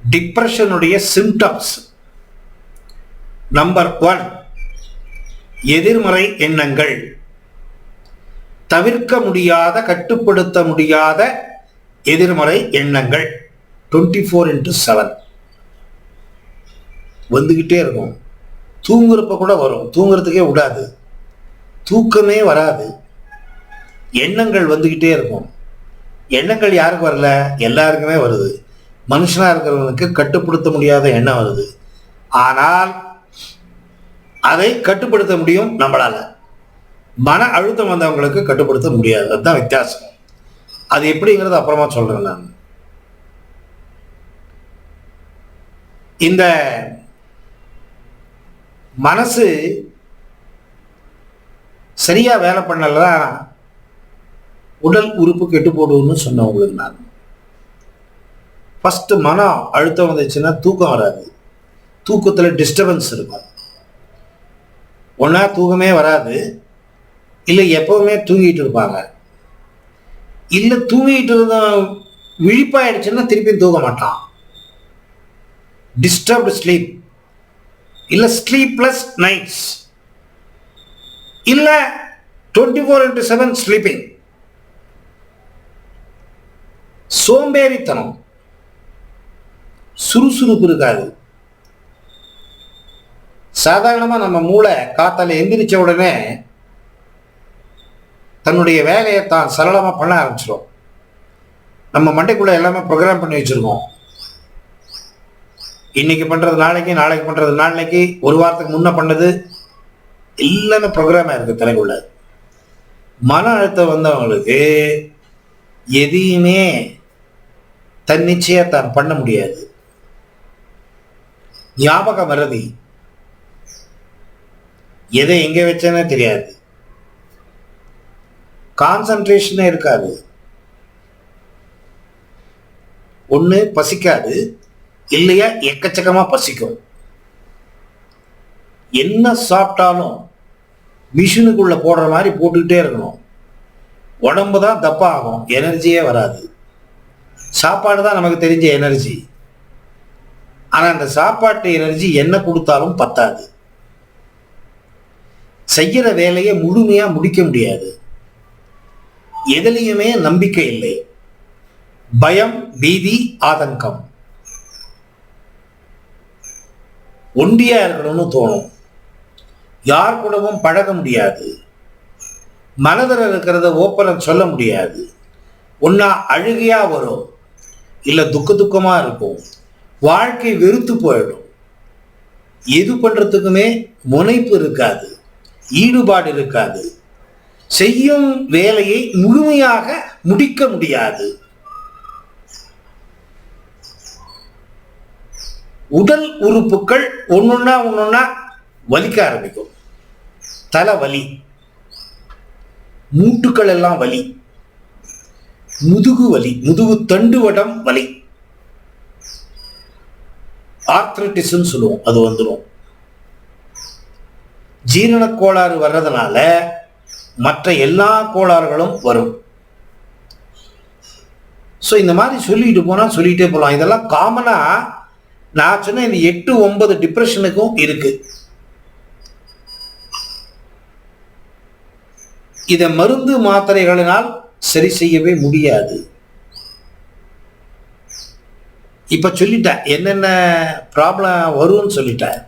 டிப்ரெஷனுடைய symptoms. Number 1, எதிர்மறை எண்ணங்கள். தவிர்க்க முடியாத, கட்டுப்படுத்த முடியாத எதிர்மறை எண்ணங்கள் 24/7 வந்துகிட்டே இருக்கும். தூங்குறப்ப கூட வரும், தூங்குறதுக்கே விடாது, தூக்கமே வராது, எண்ணங்கள் வந்துகிட்டே இருக்கும். எண்ணங்கள் யாருக்கு வரல? எல்லாருக்குமே வருது. மனுஷனா இருக்கிறவனுக்கு கட்டுப்படுத்த முடியாத எண்ணம் வருது. ஆனால் அதை கட்டுப்படுத்த முடியும் நம்மளால. மன அழுத்தம் வந்தவங்களுக்கு கட்டுப்படுத்த முடியாது. அதுதான் வித்தியாசம். அது எப்படிங்கிறது அப்புறமா சொல்றேன் நான். இந்த மனசு சரியா வேலை பண்ணலாம், உடல் உறுப்பு கெட்டு போடுன்னு சொன்ன உங்களுக்கு நான். ஃபர்ஸ்ட் மனம் அழுத்தம் வந்துச்சுன்னா தூக்கம் வராது, தூக்கத்தில் டிஸ்டர்பன்ஸ் இருக்கும். ஒன்றா தூக்கமே வராது, இல்லை எப்பவுமே தூங்கிட்டு இருப்பாங்க, இல்லை தூங்கிட்டு இருந்த விழிப்பாயிடுச்சுன்னா திருப்பி தூங்க மாட்டான். டிஸ்டர்ப்டு ஸ்லீப், இல்லை ஸ்லீப்லெஸ் நைட்ஸ், இல்லை 24/7 ஸ்லீப்பிங். சோம்பேறித்தனம், சுறுசுறுப்பு இருக்காது. சாதாரணமாக நம்ம மூளை காத்தால எந்திரிச்ச உடனே தன்னுடைய வேலையை தான் சரளமாக பண்ண ஆரம்பிச்சிடும். நம்ம மண்டைக்குள்ள எல்லாமே ப்ரோக்ராம் பண்ணி வச்சிருக்கோம். இன்னைக்கு பண்ணுறது நாளைக்கு, நாளைக்கு பண்ணுறது நாளைக்கு, ஒரு வாரத்துக்கு முன்ன பண்ணது எல்லாமே ப்ரோக்ராமாக இருக்குது தலைக்குள்ள. மன அழுத்தம் வந்தவங்களுக்கு எதையுமே தன்னிச்சையாக தான் பண்ண முடியாது. ஞாபக மறதி, எதை எங்கே வச்சேன்னே தெரியாது, கான்சன்ட்ரேஷனே இருக்காது. ஒன்று பசிக்காது, இல்லையா எக்கச்சக்கமாக பசிக்கும். என்ன சாப்பிட்டாலும் மிஷினுக்குள்ள போடுற மாதிரி போட்டுக்கிட்டே இருக்கணும். உடம்பு தான் தப்பாகும், எனர்ஜியே வராது. சாப்பாடு தான் நமக்கு தெரிஞ்ச எனர்ஜி. ஆனால் அந்த சாப்பாட்டு எனர்ஜி என்ன கொடுத்தாலும் பத்தாது. செய்கிற வேலையை முழுமையாக முடிக்க முடியாது. எதிலையுமே நம்பிக்கை இல்லை. பயம், பீதி, ஆதங்கம். ஒண்டியா இருக்கணும்னு தோணும். யார் கூடவும் பழக முடியாது. மனதில் இருக்கிறத ஓப்பனை சொல்ல முடியாது. ஒன்னா அழுகையா வரும், இல்லை துக்கமா இருக்கும். வாழ்க்கை வெறுத்து போயிடும். எது பண்றதுக்குமே முனைப்பு இருக்காது, ஈடுபாடு இருக்காது. செய்யும் வேலையை முழுமையாக முடிக்க முடியாது. உடல் உறுப்புகள் ஒன்னொன்னா வலிக்க ஆரம்பிக்கும். தலை வலி, மூட்டுக்கள் எல்லாம் வலி, முதுகு வலி, முதுகு தண்டுவடம் வலி, ஆர்த்ரைட்டிஸ்ன்னு சொல்லுவோம், அது வந்துடும். ஜீரண கோளாறு வர்றதுனால மற்ற எல்லா கோளாறுகளும் வரும். ஸோ இந்த மாதிரி சொல்லிட்டே போகலாம். இதெல்லாம் காமனா நான் சொன்ன இந்த 8-9 டிப்ரெஷனுக்கும் இருக்கு. இதை மருந்து மாத்திரைகளினால் சரி செய்யவே முடியாது. இப்ப சொல்லிட்டேன் என்னென்ன ப்ராப்ளம் வரும்னு சொல்லிட்டேன்.